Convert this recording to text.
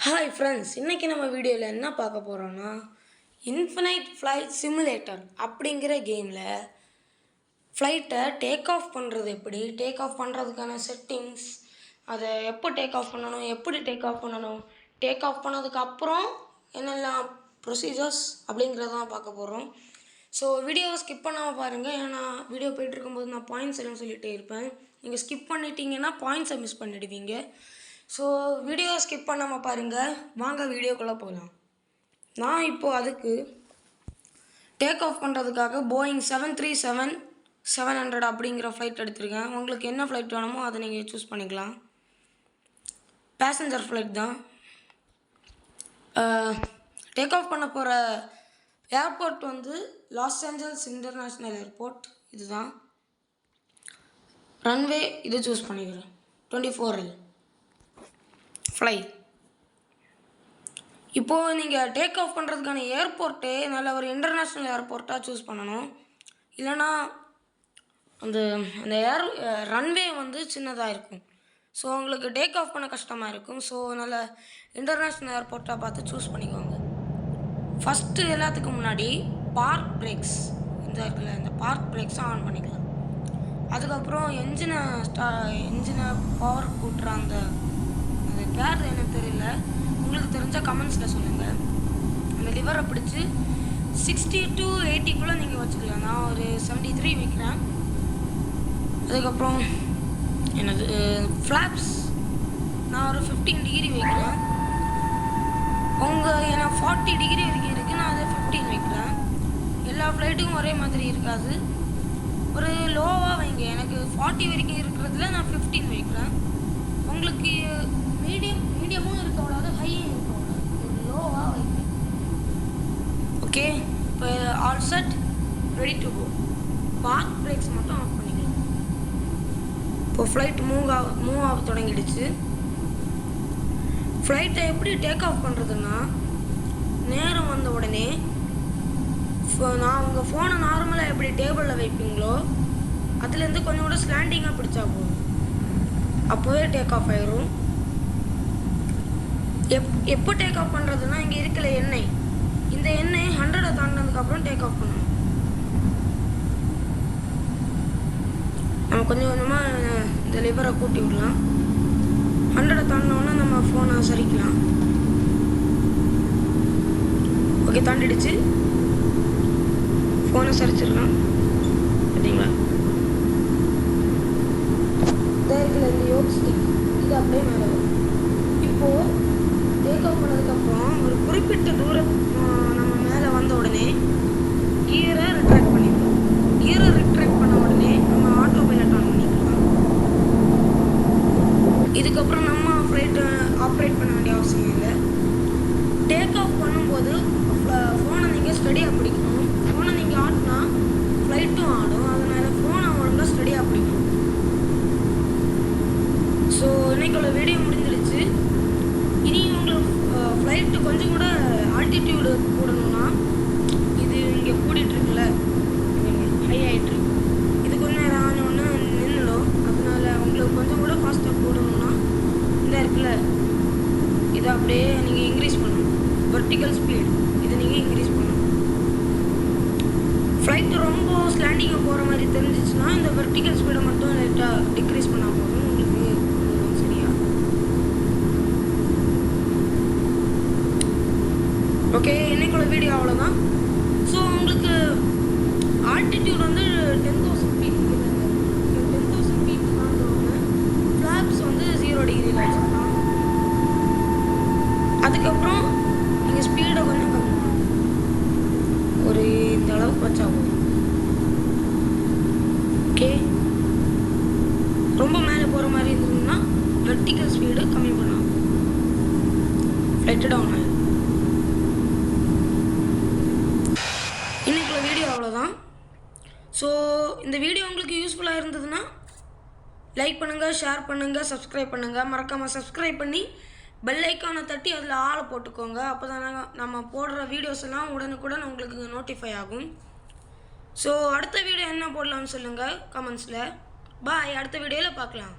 Hi friends, இன்றைக்கி நம்ம வீடியோவில் என்ன பார்க்க போகிறோன்னா இன்ஃபினைட் ஃப்ளைட் சிமுலேட்டர் அப்படிங்கிற கேமில் ஃப்ளைட்டை டேக் ஆஃப் பண்ணுறது எப்படி, டேக் ஆஃப் பண்ணுறதுக்கான செட்டிங்ஸ், அதை எப்போ டேக் ஆஃப் பண்ணணும், எப்படி டேக் ஆஃப் பண்ணணும், டேக் ஆஃப் பண்ணதுக்கப்புறம் என்னெல்லாம் ப்ரொசீஜர்ஸ் அப்படிங்கிறதான் பார்க்க போகிறோம். ஸோ வீடியோவை ஸ்கிப் பண்ணாமல் பாருங்கள், ஏன்னா வீடியோ போய்ட்டுருக்கும்போது நான் பாயிண்ட்ஸ் எல்லாம் சொல்லிகிட்டே இருப்பேன். நீங்கள் ஸ்கிப் பண்ணிட்டீங்கன்னா பாயிண்ட்ஸை மிஸ் பண்ணிடுவீங்க. ஸோ வீடியோ ஸ்கிப் பண்ணாமல் பாருங்கள். வாங்க வீடியோக்குள்ளே போகலாம். நான் இப்போது அதுக்கு டேக் ஆஃப் பண்ணுறதுக்காக போயிங் 737-700 அப்படிங்கிற ஃப்ளைட் எடுத்திருக்கேன். உங்களுக்கு என்ன ஃப்ளைட் வேணுமோ அதை நீங்கள் சூஸ் பண்ணிக்கலாம். பேசஞ்சர் ஃப்ளைட் தான். டேக் ஆஃப் பண்ண போகிற ஏர்போர்ட் வந்து லாஸ் ஏஞ்சல்ஸ் இன்டர்நேஷ்னல் ஏர்போர்ட். இதுதான் ரன்வே. இது சூஸ் பண்ணிக்கிறேன். 24L fly. இப்போது நீங்கள் டேக் ஆஃப் பண்ணுறதுக்கான ஏர்போர்ட்டே நல்ல ஒரு இன்டர்நேஷ்னல் ஏர்போர்ட்டாக சூஸ் பண்ணணும். இல்லைனா அந்த ரன்வே வந்து சின்னதாக இருக்கும். ஸோ உங்களுக்கு டேக் ஆஃப் பண்ண கஷ்டமாக இருக்கும். ஸோ நல்ல இன்டர்நேஷ்னல் ஏர்போர்ட்டாக பார்த்து சூஸ் பண்ணிக்கோங்க. ஃபஸ்ட்டு எல்லாத்துக்கும் முன்னாடி பார்க் பிரேக்ஸ் இந்த பார்க் பிரேக்ஸை ஆன் பண்ணிக்கலாம். அதுக்கப்புறம் என்ஜினை பவர் கூட்டுற அந்த பேர் எனக்கு தெரியல, உங்களுக்கு தெரிஞ்ச கமெண்ட்ஸில் சொல்லுங்கள். அந்த லிவரை பிடிச்சி 60 to 80 நீங்கள் வச்சுக்கலாம். நான் ஒரு 73 வைக்கிறேன். அதுக்கப்புறம் என்னது ஃப்ளாப்ஸ் நான் ஒரு 15 டிகிரி வைக்கிறேன். எனக்கு 40 டிகிரி வரைக்கும் இருக்குது, நான் அதை 15 வைக்கிறேன். எல்லா ஃப்ளைட்டுக்கும் ஒரே மாதிரி இருக்காது, ஒரு லோவாக வைங்க. எனக்கு 40 வரைக்கும் இருக்கிறதுல நான் 15 வைக்கிறேன். உங்களுக்கு மீடியமும் இருக்கக்கூடாது, ஹையும் இருக்கக்கூடாது, ஒரு லோவாக வைக்கிறேன். ஓகே, இப்போ all set, ready to go. Park brakes மட்டும் ஆஃப் பண்ணிக்கலாம். இப்போ ஃப்ளைட் மூவ் ஆக தொடங்கிடுச்சு. ஃப்ளைட்டை எப்படி டேக் ஆஃப் பண்ணுறதுன்னா, நேரம் வந்த உடனே நான் உங்கள் ஃபோனை நார்மலாக எப்படி டேபிளில் வைப்பீங்களோ அதுலேருந்து கொஞ்சம் கூட ஸ்லாண்டிங்காக பிடிச்சா போதும், அப்போவே டேக் ஆஃப் ஆயிரும். எப்போ டேக் ஆஃப் பண்ணுறதுன்னா, இங்கே இருக்கிற எண்ணெய், இந்த எண்ணெய் 100 தாண்டினதுக்கப்புறம் டேக் ஆஃப் பண்ணணும். நம்ம கொஞ்சம் கொஞ்சமாக இந்த லிவரை கூட்டி விடலாம். 100 தாண்டினோன்னா நம்ம ஃபோனை சரிக்கலாம். ஓகே, தாண்டிடுச்சு. ஃபோனை சரிச்சிடலாம். பார்த்தீங்களா, இந்த யோக் ஸ்டிக் இது அப்படியே மேலே வரும். இப்போது டேக் ஆஃப் பண்ணதுக்கப்புறம் ஒரு குறிப்பிட்ட தூரம் நம்ம மேலே வந்த உடனே கியரை ரிட்ராக்ட் பண்ணிக்கலாம். கியரை ரிட்ராக்ட் பண்ண உடனே நம்ம ஆட்டோ பைலட் ஆன் பண்ணிக்கலாம். இதுக்கப்புறம் நம்ம ஃப்ளைட்டை ஆப்ரேட் பண்ண வேண்டிய அவசியம் இல்லை. டேக் ஆஃப் பண்ணும்போது ஃபோனை நீங்கள் ஸ்டடியாக பிடிக்கணும். ஃபோனை நீங்கள் ஆட்டினா ஃப்ளைட்டும் ஆடும், அதனால் ஃபோனை ஒழுங்காக ஸ்டடியாக பிடிக்கணும். ஸோ இன்னைக்குள்ள வீடியோ முடிஞ்சிடுச்சு. இனி உங்களுக்கு ஃப்ளைட்டு கொஞ்சம் கூட ஆல்டிடியூடு கூடணும்னா, இது இங்கே கூடிட்டுருக்குல்ல, ஹை ஆகிட்டுருக்கு, இது கொஞ்சம் நேரம் ஆனோடனே நின்றுடும். அதனால உங்களுக்கு கொஞ்சம் கூட ஃபாஸ்ட்டாக கூடணும்னா இந்த இருக்குல்ல, இதை அப்படியே நீங்கள் இன்க்ரீஸ் பண்ணணும். வெர்டிக்கல் ஸ்பீட் இதை நீங்கள் இன்க்ரீஸ் பண்ணணும். ஃப்ளைட்டு ரொம்ப ஸ்லாண்டிங்காக போகிற மாதிரி தெரிஞ்சிச்சுன்னா இந்த வெர்டிக்கல் ஸ்பீடை மட்டும் லைட்டாக டிக்ரீஸ் பண்ணால் போதும், உங்களுக்கு சரியா. ஓகே, இன்னைக்குள்ள வீடியோ அவ்வளோதான். ஸோ உங்களுக்கு ஆல்டிடியூட் வந்து 10,000 ஃபீட், 10,000 ஃபீட் தாண்டவங்க ஃப்ளாப்ஸ் வந்து 0 டிகிரியில் வச்சுக்கலாம். அதுக்கப்புறம் நீங்கள் ஸ்பீடை கொஞ்சம் கம்மி பண்ணணும். ஒரு இந்த அளவுக்கு வச்சா போதும். ஓகே, ரொம்ப மேலே போகிற மாதிரி இருந்ததுன்னா வெர்டிக்கல் ஸ்பீடு கம்மி பண்ணலாம், ஃப்ளைட்டு டவுன் ஆகும். இன்னைக்குள்ள வீடியோ அவ்வளோதான். ஸோ இந்த வீடியோ உங்களுக்கு யூஸ்ஃபுல்லாக இருந்ததுன்னா லைக் பண்ணுங்கள், ஷேர் பண்ணுங்கள், சப்ஸ்கிரைப் பண்ணுங்கள். மறக்காமல் சப்ஸ்கிரைப் பண்ணி பெல் ஐக்கானை தட்டி அதில் ஆளை போட்டுக்கோங்க. அப்போ தான் நம்ம போடுற வீடியோஸ் எல்லாம் உடனுக்குடன் உங்களுக்கு நோட்டிஃபை ஆகும். ஸோ அடுத்த வீடியோ என்ன போடலாம்னு சொல்லுங்கள் கமெண்ட்ஸில். பாய், அடுத்த வீடியோவில் பார்க்கலாம்.